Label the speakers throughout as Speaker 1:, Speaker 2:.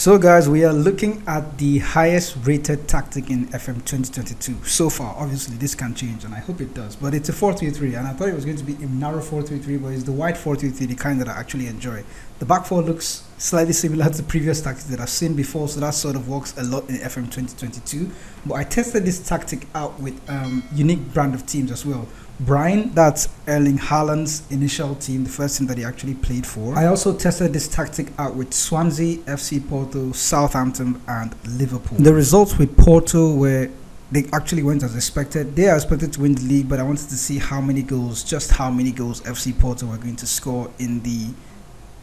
Speaker 1: So guys, we are looking at the highest rated tactic in FM 2022 so far. Obviously this can change and I hope it does, but it's a 4-3-3 and I thought it was going to be a narrow 4-3-3, but it's the wide 4-3-3, the kind that I actually enjoy. The back four looks slightly similar to previous tactics that I've seen before, so that sort of works a lot in FM 2022. But I tested this tactic out with unique brand of teams as well. Brian, that's Erling Haaland's initial team, the first team that he actually played for. I also tested this tactic out with Swansea, FC Porto, Southampton and Liverpool. The results with Porto were they actually went as expected. They are expected to win the league, but I wanted to see how many goals FC Porto were going to score in the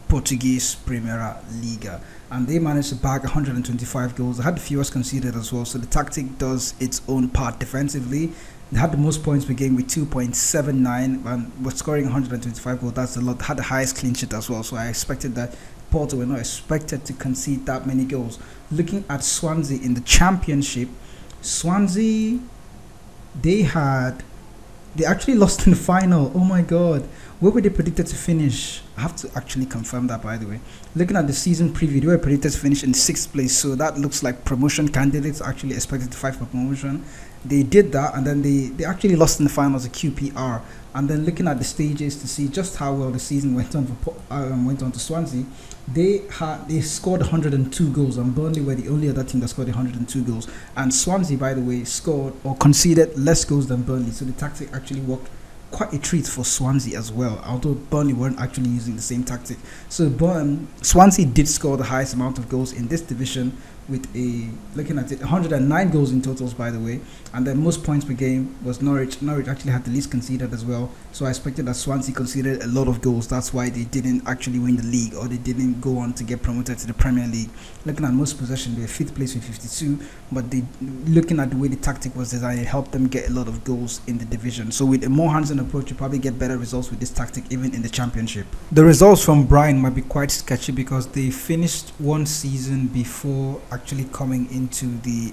Speaker 1: Portuguese Primeira Liga, and they managed to bag 125 goals. They had the fewest conceded as well, so the tactic does its own part defensively. They had the most points per game with 2.79 and was scoring 125 goals. That's a lot. They had the highest clean sheet as well, so I expected that Porto were not expected to concede that many goals. Looking at Swansea in the Championship, Swansea, they actually lost in the final. Oh my god, where were they predicted to finish? I have to actually confirm that, by the way. Looking at the season preview, they were predicted to finish in 6th place, so that looks like promotion candidates actually expected to fight for promotion. They did that, and then they actually lost in the finals at QPR. And then looking at the stages to see just how well the season went on to Swansea, they scored 102 goals, and Burnley were the only other team that scored 102 goals. And Swansea, by the way, scored or conceded less goals than Burnley, so the tactic actually worked quite a treat for Swansea as well, although Burnley weren't actually using the same tactic. So Swansea did score the highest amount of goals in this division with looking at it, 109 goals in totals, by the way, and then most points per game was Norwich. Norwich actually had the least conceded as well, so I expected that Swansea conceded a lot of goals. That's why they didn't actually win the league, or they didn't go on to get promoted to the Premier League. Looking at most possession, they were 5th place with 52, but looking at the way the tactic was designed, it helped them get a lot of goals in the division. So with a more hands-on approach, you probably get better results with this tactic even in the Championship. The results from Brian might be quite sketchy because they finished one season before actually coming into the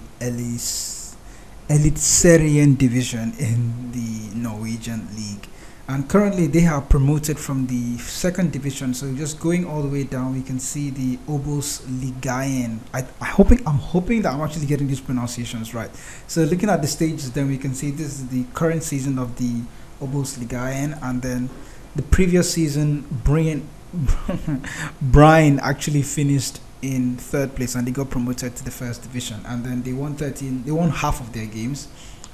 Speaker 1: Eliteserien division in the Norwegian league, and currently they have promoted from the 2nd division. So just going all the way down, we can see the Obos-Ligaen. I'm hoping that I'm actually getting these pronunciations right. So looking at the stages, then we can see this is the current season of the Obos-Ligaen, and then the previous season Brian actually finished in 3rd place and they got promoted to the 1st division, and then they won half of their games,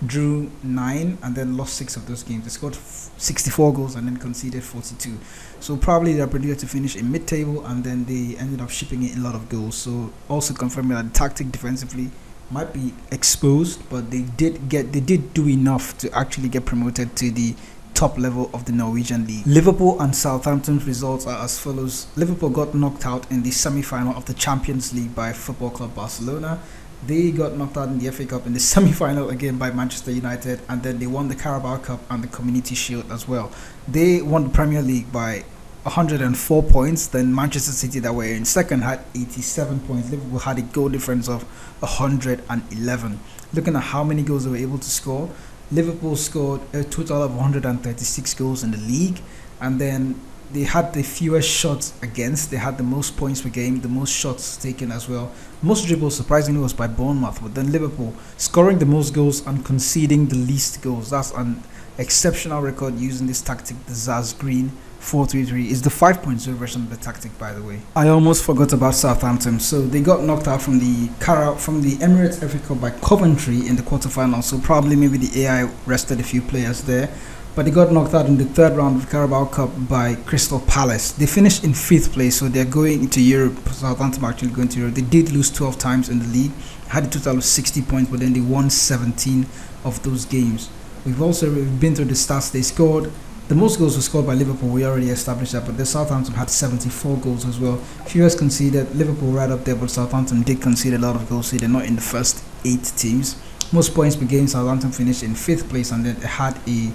Speaker 1: drew 9 and then lost 6 of those games. They scored 64 goals and then conceded 42, so probably they're predicted to finish in mid-table, and then they ended up shipping in a lot of goals. So also confirming that the tactic defensively might be exposed, but they did do enough to actually get promoted to the top level of the Norwegian league. Liverpool and Southampton's results are as follows. Liverpool got knocked out in the semi-final of the Champions League by Football Club Barcelona. They got knocked out in the FA Cup in the semi-final again by Manchester United, and then they won the Carabao Cup and the Community Shield as well. They won the Premier League by 104 points. Then Manchester City, that were in 2nd, had 87 points. Liverpool had a goal difference of 111. Looking at how many goals they were able to score, Liverpool scored a total of 136 goals in the league, and then they had the fewest shots against. They had the most points per game, the most shots taken as well. Most dribbles, surprisingly, was by Bournemouth, but then Liverpool scoring the most goals and conceding the least goals. That's an exceptional record using this tactic. The Zaz Green 4-3-3 is the 5.0 version of the tactic, by the way. I almost forgot about Southampton. So they got knocked out from the Emirates FA Cup by Coventry in the quarterfinals. So probably maybe the AI rested a few players there, but they got knocked out in the 3rd round of the Carabao Cup by Crystal Palace. They finished in 5th place, so they're going into Europe. Southampton are actually going to Europe. They did lose 12 times in the league, had a total of 60 points, but then they won 17 of those games. We've also been through the stats. They scored the most goals were scored by Liverpool. We already established that, but the Southampton had 74 goals as well. Fewest conceded, Liverpool right up there, but Southampton did concede a lot of goals, so they're not in the first 8 teams. Most points per game, Southampton finished in 5th place, and then it had a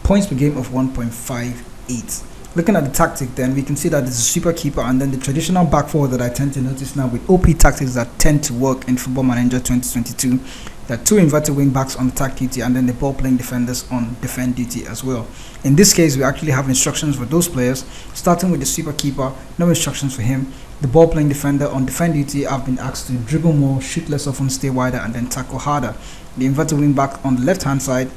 Speaker 1: points per game of 1.58. Looking at the tactic, then we can see that it's a super keeper, and then the traditional back four that I tend to notice now with OP tactics that tend to work in Football Manager 2022. There are 2 inverted wing backs on attack duty, and then the ball playing defenders on defend duty as well. In this case, we actually have instructions for those players, starting with the super keeper. No instructions for him. The ball playing defender on defend duty have been asked to dribble more, shoot less often, stay wider, and then tackle harder. The inverted wing back on the left hand side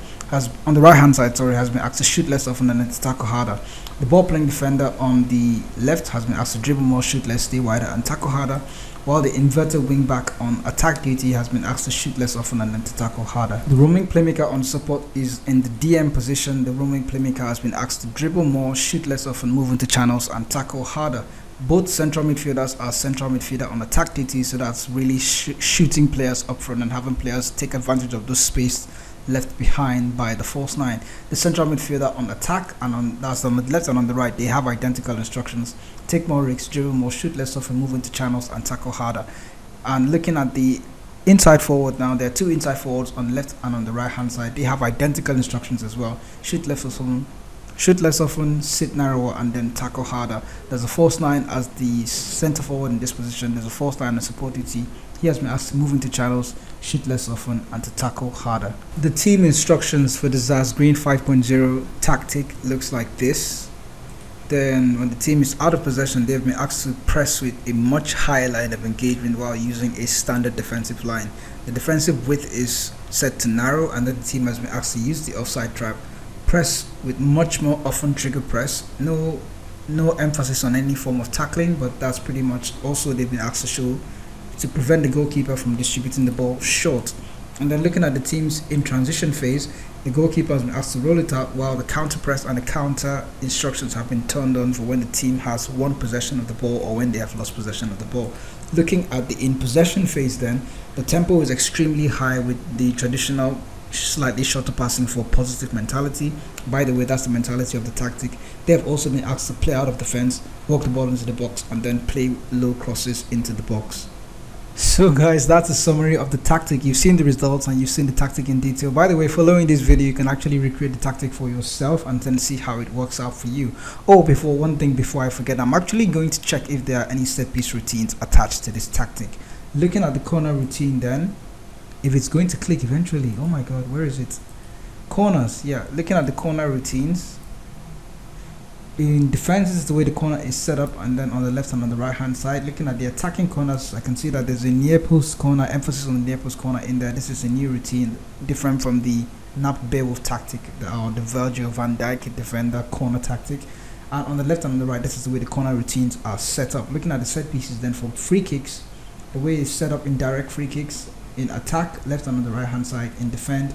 Speaker 1: on the right hand side, has been asked to shoot less often and then to tackle harder. The ball playing defender on the left has been asked to dribble more, shoot less, stay wider, and tackle harder, while the inverted wing back on attack duty has been asked to shoot less often and then to tackle harder. The roaming playmaker on support is in the DM position. The roaming playmaker has been asked to dribble more, shoot less often, move into channels, and tackle harder. Both central midfielders are central midfielder on attack duty, so that's really shooting players up front and having players take advantage of those space left behind by the false nine. The central midfielder on attack, and that's on the left and on the right, they have identical instructions: take more risks, dribble more, shoot less often, move into channels, and tackle harder. And looking at the inside forward now, there are two inside forwards on the left and on the right hand side. They have identical instructions as well: shoot less often, sit narrower, and then tackle harder. There's a false nine as the center forward in this position. There's a false nine on support duty. He has been asked to move into channels, shoot less often, and to tackle harder. The team instructions for the Zaz Green 5.0 tactic looks like this. Then when the team is out of possession, they've been asked to press with a much higher line of engagement while using a standard defensive line. The defensive width is set to narrow, and then the team has been asked to use the offside trap. Press with much more often trigger press. No emphasis on any form of tackling, but that's pretty much also they've been asked to show to prevent the goalkeeper from distributing the ball short. And then looking at the teams in transition phase, the goalkeeper has been asked to roll it out while the counter press and the counter instructions have been turned on for when the team has won possession of the ball or when they have lost possession of the ball. Looking at the in possession phase, then the tempo is extremely high with the traditional slightly shorter passing for positive mentality. By the way, that's the mentality of the tactic. They have also been asked to play out of defense, walk the ball into the box, and then play low crosses into the box. So guys, that's a summary of the tactic. You've seen the results and you've seen the tactic in detail. By the way, following this video, you can actually recreate the tactic for yourself and then see how it works out for you. Oh, before I forget, I'm actually going to check if there are any set piece routines attached to this tactic. Looking at the corner routine, then if it's going to click eventually. Oh my god, where is it? Corners. Yeah, looking at the corner routines, in defense, this is the way the corner is set up, and then on the left and on the right hand side, looking at the attacking corners, I can see that there's a near post corner, emphasis on the near post corner in there. This is a new routine, different from the Nap Beowulf tactic or the Virgil van Dijk defender corner tactic. And on the left and on the right, this is the way the corner routines are set up. Looking at the set pieces then for free kicks, the way it's set up in direct free kicks: in attack, left and on the right hand side; in defend,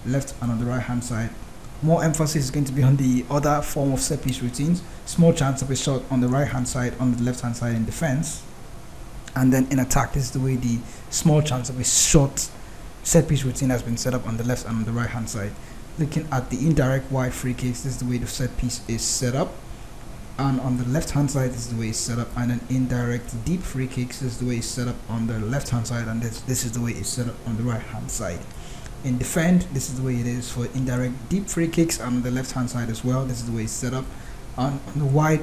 Speaker 1: left and on the right hand side. More emphasis is going to be on the other form of set piece routines: small chance of a shot on the right hand side, on the left hand side in defense. And then in attack, this is the way the small chance of a shot set piece routine has been set up on the left and on the right hand side. Looking at the indirect wide free kicks, this is the way the set piece is set up, and on the left hand side, this is the way it's set up. And then indirect deep free kicks, this is the way it's set up on the left hand side, and this is the way it's set up on the right hand side. In defend, this is the way it is for indirect deep free kicks, and on the left hand side as well, this is the way it's set up. On the wide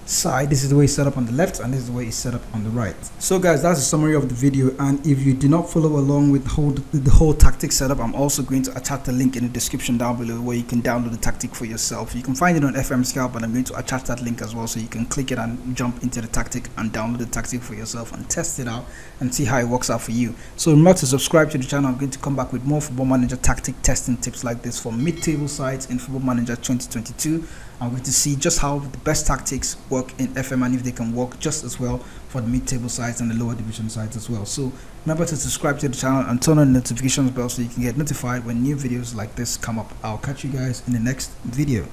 Speaker 1: side, this is the way it's set up on the left, and this is the way it's set up on the right. So guys, that's a summary of the video, and if you do not follow along with the whole tactic setup, I'm also going to attach the link in the description down below where you can download the tactic for yourself. You can find it on FM Scout, but I'm going to attach that link as well, so you can click it and jump into the tactic and download the tactic for yourself and test it out and see how it works out for you. So remember to subscribe to the channel. I'm going to come back with more Football Manager tactic testing tips like this for mid-table sides in Football Manager 2022. I'm going to see just how the best tactics work in FM and if they can work just as well for the mid-table sides and the lower division sides as well. So remember to subscribe to the channel and turn on the notifications bell so you can get notified when new videos like this come up. I'll catch you guys in the next video.